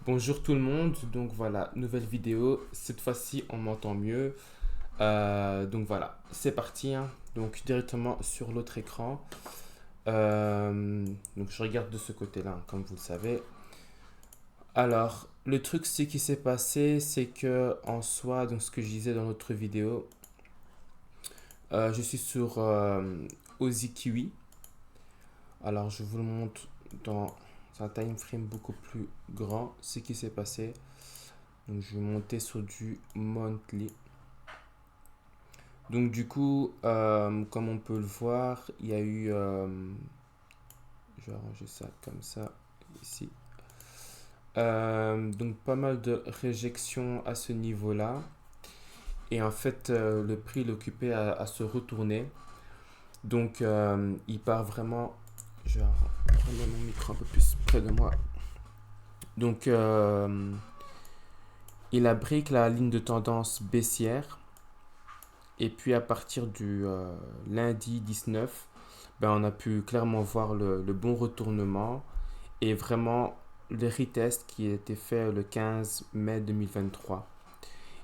Bonjour tout le monde, donc voilà, nouvelle vidéo. Cette fois-ci, on m'entend mieux. Donc voilà, c'est parti, hein. Donc directement sur l'autre écran. Donc je regarde de ce côté-là, hein, comme vous le savez. Alors, le truc, ce qui s'est passé, c'est que en soi, donc ce que je disais dans l'autre vidéo, je suis sur Ozzy Kiwi. Alors, je vous le montre dans un time frame beaucoup plus grand, ce qui s'est passé. Donc, je vais monter sur du monthly. Donc du coup, comme on peut le voir, il y a eu, je vais arranger ça comme ça, ici. Donc pas mal de réjections à ce niveau-là. Et en fait, le prix il est occupé à se retourner. Donc il part vraiment, je vais prendre mon micro un peu plus près de moi. Donc il abrique la ligne de tendance baissière. Et puis à partir du lundi 19, ben, on a pu clairement voir le bon retournement et vraiment le retest qui a été fait le 15 mai 2023.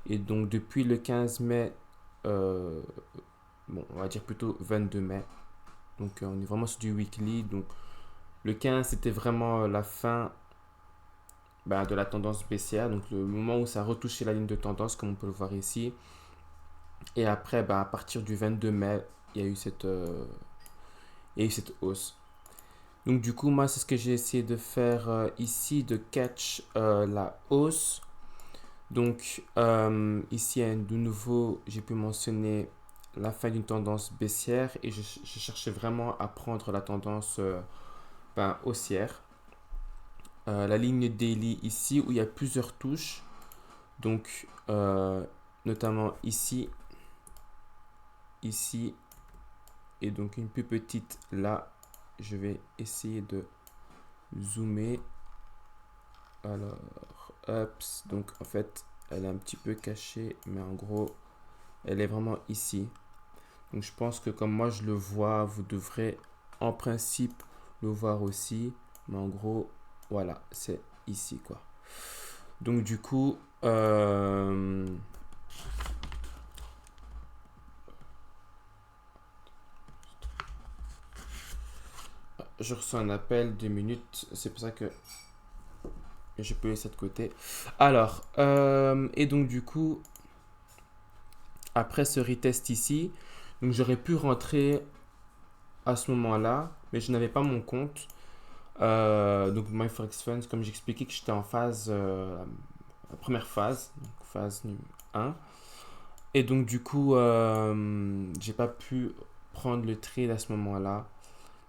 Et donc depuis le 15 mai, euh, bon, on va dire plutôt 22 mai, donc on est vraiment sur du weekly. Donc le 15 c'était vraiment la fin ben, de la tendance baissière, donc le moment où ça a retouché la ligne de tendance comme on peut le voir ici. Et après, ben, à partir du 22 mai, il y a eu cette hausse. Donc du coup, moi, c'est ce que j'ai essayé de faire ici, de catch la hausse. Donc ici, de nouveau, j'ai pu mentionner la fin d'une tendance baissière et je cherchais vraiment à prendre la tendance ben, haussière. La ligne daily ici, où il y a plusieurs touches. Donc notamment ici, ici et donc une plus petite là. Je vais essayer de zoomer. Alors, Ups, donc en fait, elle est un petit peu cachée, mais en gros, elle est vraiment ici. Donc je pense que comme moi je le vois, vous devrez en principe le voir aussi. Mais en gros, voilà, c'est ici quoi. Donc du coup, je reçois un appel, 2 minutes. C'est pour ça que je peux laisser de côté. Alors, et donc du coup, après ce retest ici, donc j'aurais pu rentrer à ce moment-là, mais je n'avais pas mon compte. Donc MyForex Funds, comme j'expliquais que j'étais en phase, la première phase, donc phase 1. Et donc du coup, j'ai pas pu prendre le trade à ce moment-là.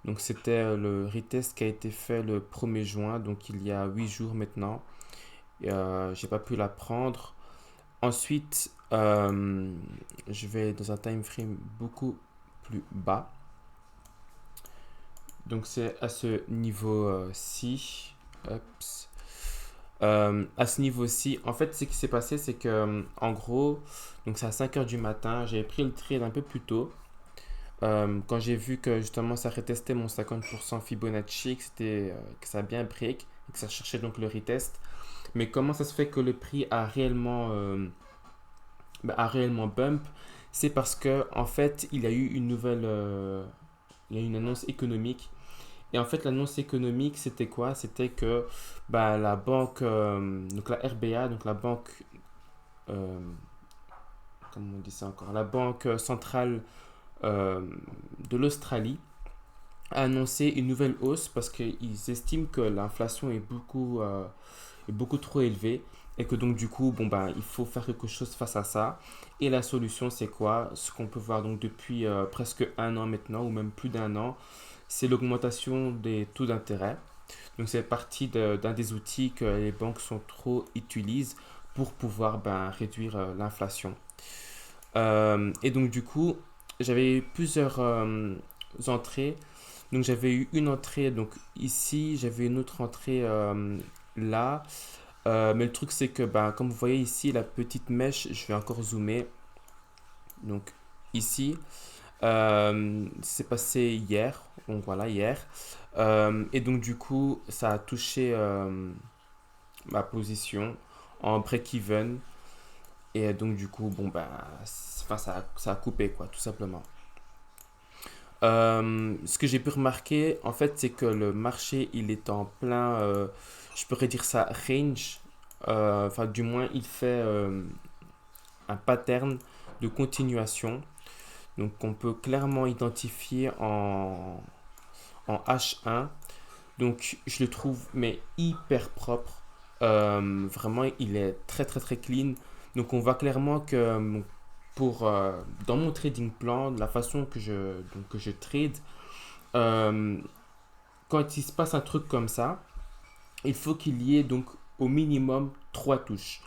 Donc c'était le retest qui a été fait le 1er juin, donc il y a 8 jours maintenant. Et j'ai pas pu la prendre. Ensuite, je vais dans un time frame beaucoup plus bas. Donc c'est à ce niveau-ci. À ce niveau-ci, en fait, ce qui s'est passé, c'est que, en gros, donc c'est à 5 heures du matin, j'avais pris le trade un peu plus tôt. Quand j'ai vu que justement ça retestait mon 50% Fibonacci, que ça a bien break, et que ça cherchait donc le retest. Mais comment ça se fait que le prix a réellement bump? C'est parce que, en fait, il y a eu une nouvelle, il y a eu une annonce économique. Et en fait, l'annonce économique, c'était quoi? C'était que bah, la banque, donc la RBA, donc la banque, euh, comment on dit ça encore? La banque centrale euh, de l'Australie a annoncé une nouvelle hausse parce qu'ils estiment que l'inflation est beaucoup trop élevée et que donc du coup, bon bah, il faut faire quelque chose face à ça. Et la solution, c'est quoi? Ce qu'on peut voir donc depuis presque un an maintenant ou même plus d'un an, c'est l'augmentation des taux d'intérêt. Donc c'est partie d'un des outils que les banques sont trop utilisent pour pouvoir ben, réduire l'inflation. Et donc du coup, j'avais eu plusieurs entrées. Donc j'avais eu une entrée donc ici, j'avais une autre entrée là. Mais le truc c'est que ben, comme vous voyez ici, la petite mèche, je vais encore zoomer. Donc ici, c'est passé hier. Donc voilà, hier. Et donc du coup, ça a touché ma position en break-even. Et donc, du coup, bon, bah, enfin, ça a coupé, quoi, tout simplement. Ce que j'ai pu remarquer, en fait, c'est que le marché, il est en plein, je pourrais dire ça, range. Enfin, du moins, il fait un pattern de continuation. Donc, on peut clairement identifier en H1. Donc, je le trouve, mais hyper propre. Vraiment, il est très, très, très clean. Donc, on voit clairement que dans mon trading plan, la façon que je trade, euh, quand il se passe un truc comme ça, il faut qu'il y ait donc au minimum 3 touches.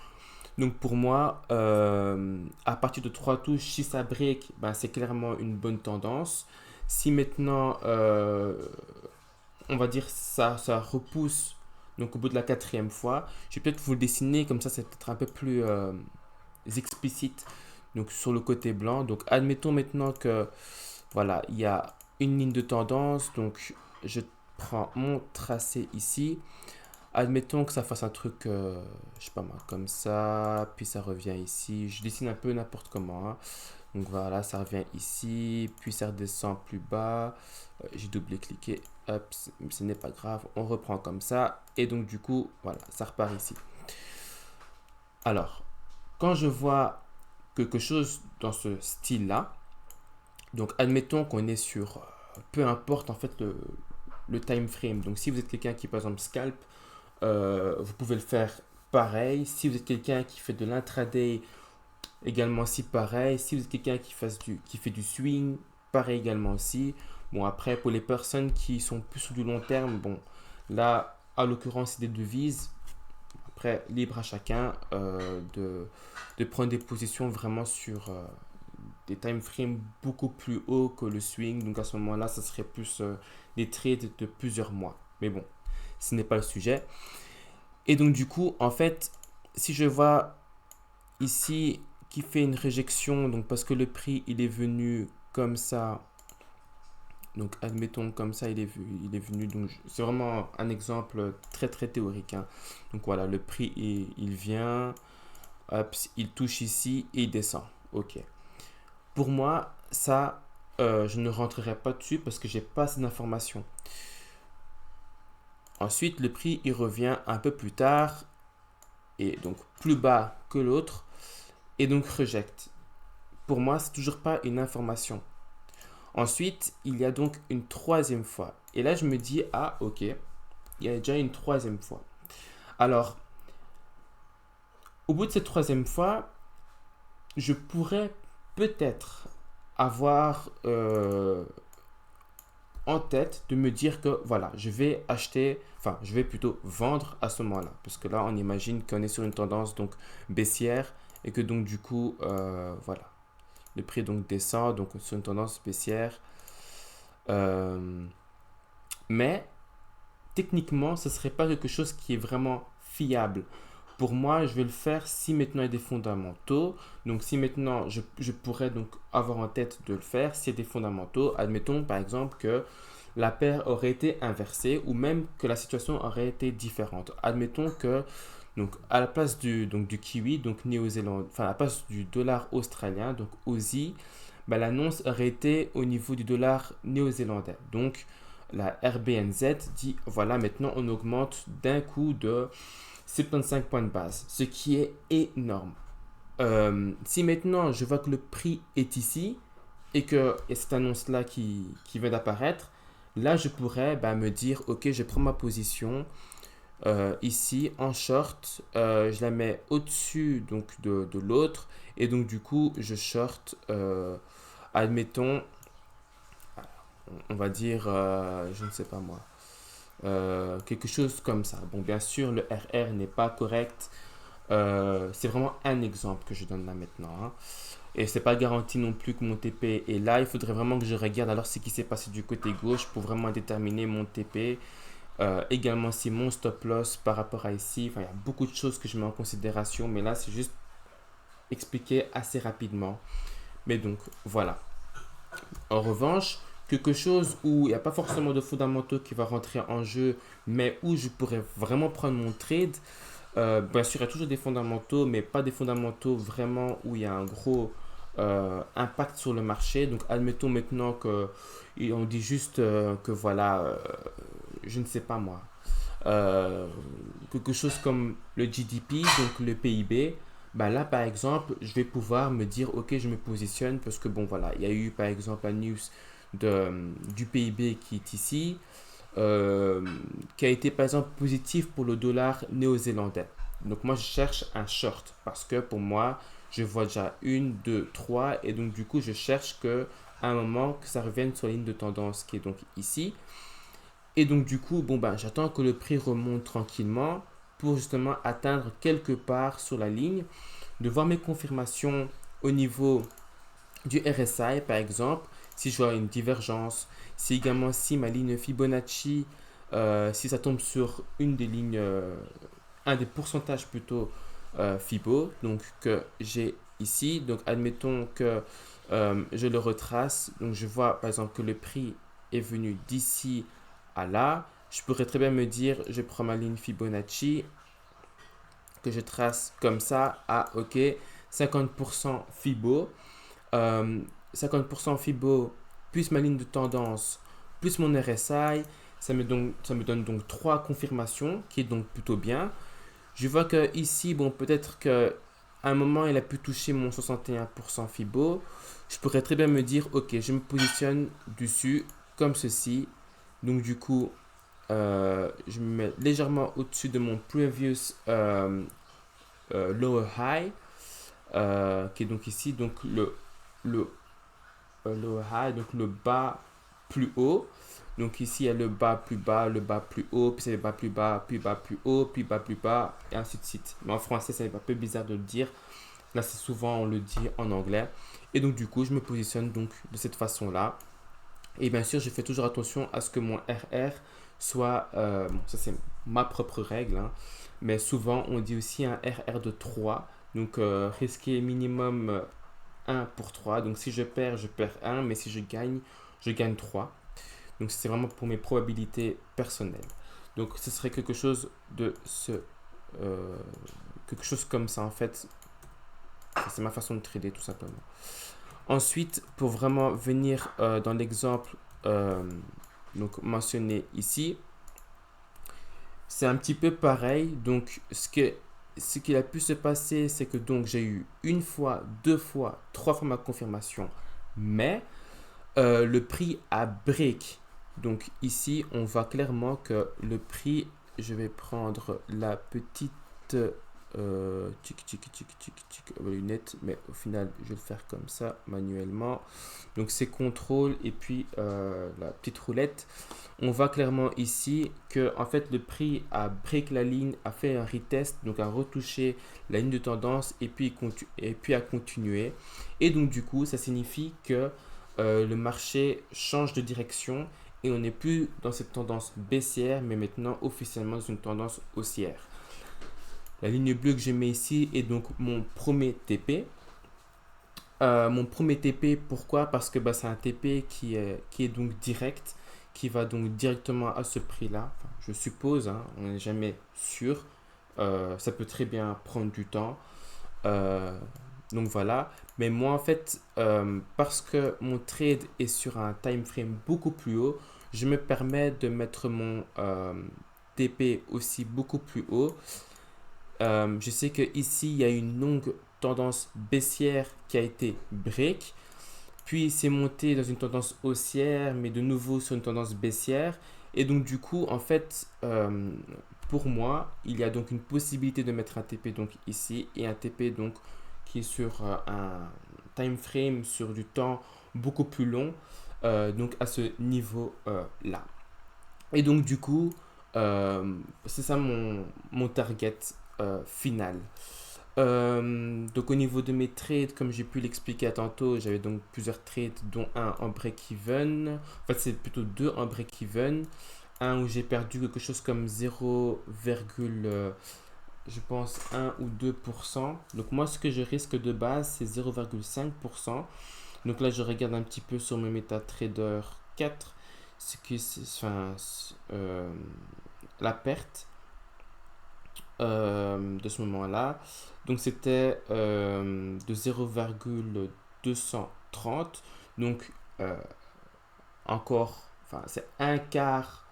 Donc pour moi, à partir de 3 touches, si ça break, ben c'est clairement une bonne tendance. Si maintenant, on va dire ça repousse, donc au bout de la quatrième fois, je vais peut-être vous le dessiner, comme ça c'est peut-être un peu plus explicite. Donc sur le côté blanc, donc admettons maintenant que voilà, il y a une ligne de tendance, donc je prends mon tracé ici. Admettons que ça fasse un truc, je sais pas moi, comme ça, puis ça revient ici. Je dessine un peu n'importe comment, hein. Donc voilà, ça revient ici, puis ça redescend plus bas. J'ai doublé-cliqué, hop, ce n'est pas grave, on reprend comme ça. Et donc du coup, voilà, ça repart ici. Alors, quand je vois quelque chose dans ce style-là, donc admettons qu'on est sur, peu importe en fait le time frame. Donc si vous êtes quelqu'un qui par exemple scalp, vous pouvez le faire pareil. Si vous êtes quelqu'un qui fait de l'intraday, également aussi pareil. Si vous êtes quelqu'un qui fait du swing, pareil également aussi. Bon, après, pour les personnes qui sont plus sur du long terme, bon, là, à l'occurrence, c'est des devises. Après, libre à chacun de prendre des positions vraiment sur des time frames beaucoup plus hauts que le swing. Donc à ce moment-là, ça serait plus des trades de plusieurs mois. Mais bon, ce n'est pas le sujet. Et donc du coup, en fait, si je vois ici qui fait une réjection, donc parce que le prix il est venu comme ça, donc admettons comme ça il est venu, donc c'est vraiment un exemple très très théorique, hein. Donc voilà, le prix il vient, hop, il touche ici et il descend. Ok. Pour moi, ça, je ne rentrerai pas dessus parce que j'ai pas assez d'informations. Ensuite, le prix il revient un peu plus tard et donc plus bas que l'autre et donc reject. Pour moi, c'est toujours pas une information. Ensuite, il y a donc une troisième fois. Et là, je me dis, ah, ok, il y a déjà une troisième fois. Alors, au bout de cette troisième fois, je pourrais peut-être avoir en tête de me dire que voilà, je vais acheter, enfin, je vais plutôt vendre à ce moment-là. Parce que là, on imagine qu'on est sur une tendance donc baissière et que donc du coup, voilà, le prix donc descend, donc sur une tendance baissière. Euh, mais techniquement, ce ne serait pas quelque chose qui est vraiment fiable. Pour moi, je vais le faire si maintenant il y a des fondamentaux. Donc si maintenant je pourrais donc avoir en tête de le faire s'il y a des fondamentaux. Admettons par exemple que la paire aurait été inversée ou même que la situation aurait été différente. Admettons que donc à la place du kiwi, donc néo-zélandais, enfin à la place du dollar australien, donc Aussie, bah, l'annonce aurait été au niveau du dollar néo-zélandais. Donc la RBNZ dit voilà, maintenant on augmente d'un coup de 75 points de base, ce qui est énorme. Si maintenant je vois que le prix est ici et que y a cette annonce là qui vient d'apparaître, là je pourrais bah, me dire ok, je prends ma position ici en short, je la mets au-dessus donc de l'autre et donc du coup je short, admettons, on va dire, je ne sais pas moi, quelque chose comme ça. Bon, bien sûr, le RR n'est pas correct. C'est vraiment un exemple que je donne là maintenant, hein. Et c'est pas garanti non plus que mon TP est là. Il faudrait vraiment que je regarde alors ce qui s'est passé du côté gauche pour vraiment déterminer mon TP. Également, si mon stop loss par rapport à ici. Enfin, il y a beaucoup de choses que je mets en considération, mais là, c'est juste expliqué assez rapidement. Mais donc, voilà. En revanche, quelque chose où il n'y a pas forcément de fondamentaux qui va rentrer en jeu, mais où je pourrais vraiment prendre mon trade, Bien sûr, il y a toujours des fondamentaux, mais pas des fondamentaux vraiment où il y a un gros impact sur le marché. Donc, admettons maintenant que et on dit juste que voilà, je ne sais pas moi, euh, quelque chose comme le GDP, donc le PIB. Bah là, par exemple, je vais pouvoir me dire, ok, je me positionne parce que bon, voilà, il y a eu par exemple la news du PIB qui est ici euh, qui a été par exemple positif pour le dollar néo-zélandais. Donc moi je cherche un short parce que pour moi je vois déjà une, deux, trois et donc du coup je cherche que à un moment que ça revienne sur la ligne de tendance qui est donc ici. Et donc du coup bon ben j'attends que le prix remonte tranquillement pour justement atteindre quelque part sur la ligne, de voir mes confirmations au niveau du RSI par exemple, si je vois une divergence, si également si ma ligne Fibonacci, si ça tombe sur une des lignes, un des pourcentages plutôt Fibo, donc que j'ai ici, donc admettons que je le retrace, donc je vois par exemple que le prix est venu d'ici à là, je pourrais très bien me dire, je prends ma ligne Fibonacci, que je trace comme ça, à ok, 50% Fibo, euh, 50% Fibo plus ma ligne de tendance plus mon RSI, ça me donne donc trois confirmations qui est donc plutôt bien. Je vois que ici, bon, peut-être que à un moment il a pu toucher mon 61% Fibo. Je pourrais très bien me dire, ok, je me positionne dessus comme ceci. Donc du coup, je me mets légèrement au-dessus de mon previous lower high, qui est donc ici, donc le lower high, donc le bas plus haut. Donc ici, il y a le bas plus bas, le bas plus haut, puis c'est le bas plus bas, puis bas plus haut, puis bas plus bas, et ainsi de suite. Mais en français, c'est un peu bizarre de le dire. Là, c'est souvent, on le dit en anglais. Et donc, du coup, je me positionne donc de cette façon-là. Et bien sûr, je fais toujours attention à ce que mon RR soit... bon, ça, c'est ma propre règle, hein, mais souvent, on dit aussi un RR de 3. Donc, risquer minimum 1 pour 3. Donc si je perds un, mais si je gagne 3. Donc c'est vraiment pour mes probabilités personnelles. Donc ce serait quelque chose de ce... quelque chose comme ça en fait. C'est ma façon de trader tout simplement. Ensuite, pour vraiment venir dans l'exemple donc mentionné ici, c'est un petit peu pareil. Donc ce qui a pu se passer, c'est que donc j'ai eu une fois, deux fois, trois fois ma confirmation, mais le prix à break. Donc ici, on voit clairement que le prix, je vais prendre la petite lunette, mais au final, je vais le faire comme ça manuellement. Donc c'est contrôle et puis la petite roulette. On voit clairement ici que en fait le prix a break la ligne, a fait un retest, donc a retouché la ligne de tendance et puis a continué. Et donc du coup, ça signifie que le marché change de direction et on n'est plus dans cette tendance baissière, mais maintenant officiellement dans une tendance haussière. La ligne bleue que je mets ici est donc mon premier TP. Mon premier TP, pourquoi? Parce que bah, c'est un TP qui est donc direct, qui va donc directement à ce prix-là. Enfin, je suppose, hein, on n'est jamais sûr. Ça peut très bien prendre du temps. Euh, donc voilà. Mais moi, en fait, parce que mon trade est sur un time frame beaucoup plus haut, je me permets de mettre mon TP aussi beaucoup plus haut. Je sais que ici il y a une longue tendance baissière qui a été break, puis c'est monté dans une tendance haussière, mais de nouveau sur une tendance baissière. Et donc du coup, en fait, pour moi, il y a donc une possibilité de mettre un TP donc ici et un TP donc qui est sur un time frame sur du temps beaucoup plus long, donc à ce niveau là. Et donc du coup, c'est ça mon target final. Donc au niveau de mes trades, comme j'ai pu l'expliquer à tantôt, j'avais donc plusieurs trades, dont un en break-even. En fait, c'est plutôt deux en break-even. Un où j'ai perdu quelque chose comme 0, je pense 1 ou 2%. Donc moi, ce que je risque de base, c'est 0,5%. Donc là, je regarde un petit peu sur mon MetaTrader 4, ce qui, enfin, la perte. de ce moment-là. Donc c'était de 0,230. Donc euh, encore, enfin c'est un quart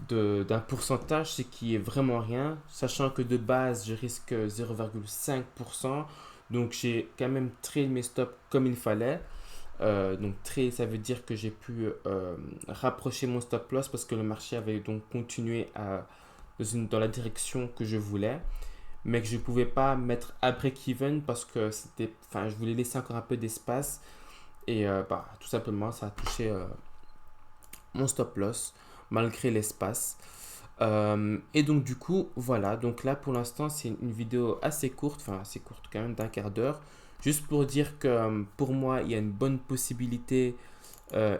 d'un pourcentage, ce qui est vraiment rien, sachant que de base je risque 0,5%. Donc j'ai quand même trade mes stops comme il fallait. Donc trade, ça veut dire que j'ai pu rapprocher mon stop loss parce que le marché avait donc continué dans la direction que je voulais, mais que je ne pouvais pas mettre à break-even parce que enfin, je voulais laisser encore un peu d'espace et tout simplement ça a touché mon stop loss malgré l'espace. Et donc du coup, voilà, donc là pour l'instant c'est une vidéo assez courte, enfin assez courte quand même, d'un quart d'heure, juste pour dire que pour moi il y a une bonne possibilité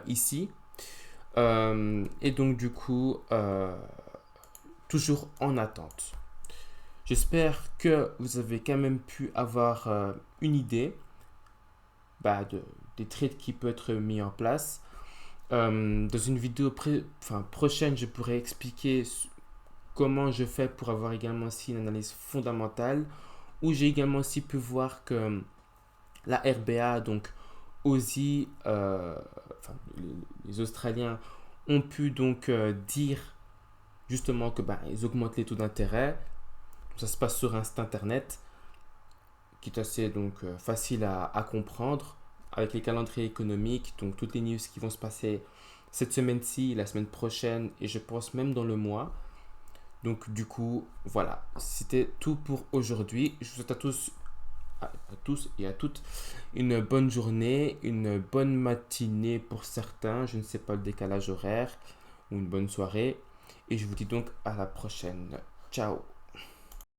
ici. Et donc du coup, toujours en attente. J'espère que vous avez quand même pu avoir une idée des trades qui peuvent être mis en place. Dans une vidéo prochaine, je pourrais expliquer comment je fais pour avoir également aussi une analyse fondamentale, où j'ai également aussi pu voir que la RBA, donc Aussie, les Australiens ont pu donc dire justement que ils augmentent les taux d'intérêt. Ça se passe sur un site internet qui est assez donc facile à comprendre avec les calendriers économiques, donc toutes les news qui vont se passer cette semaine-ci, la semaine prochaine et je pense même dans le mois. Donc du coup, voilà, c'était tout pour aujourd'hui. Je vous souhaite à tous et à toutes une bonne journée, une bonne matinée pour certains, je ne sais pas le décalage horaire, ou une bonne soirée. Et je vous dis donc à la prochaine. Ciao.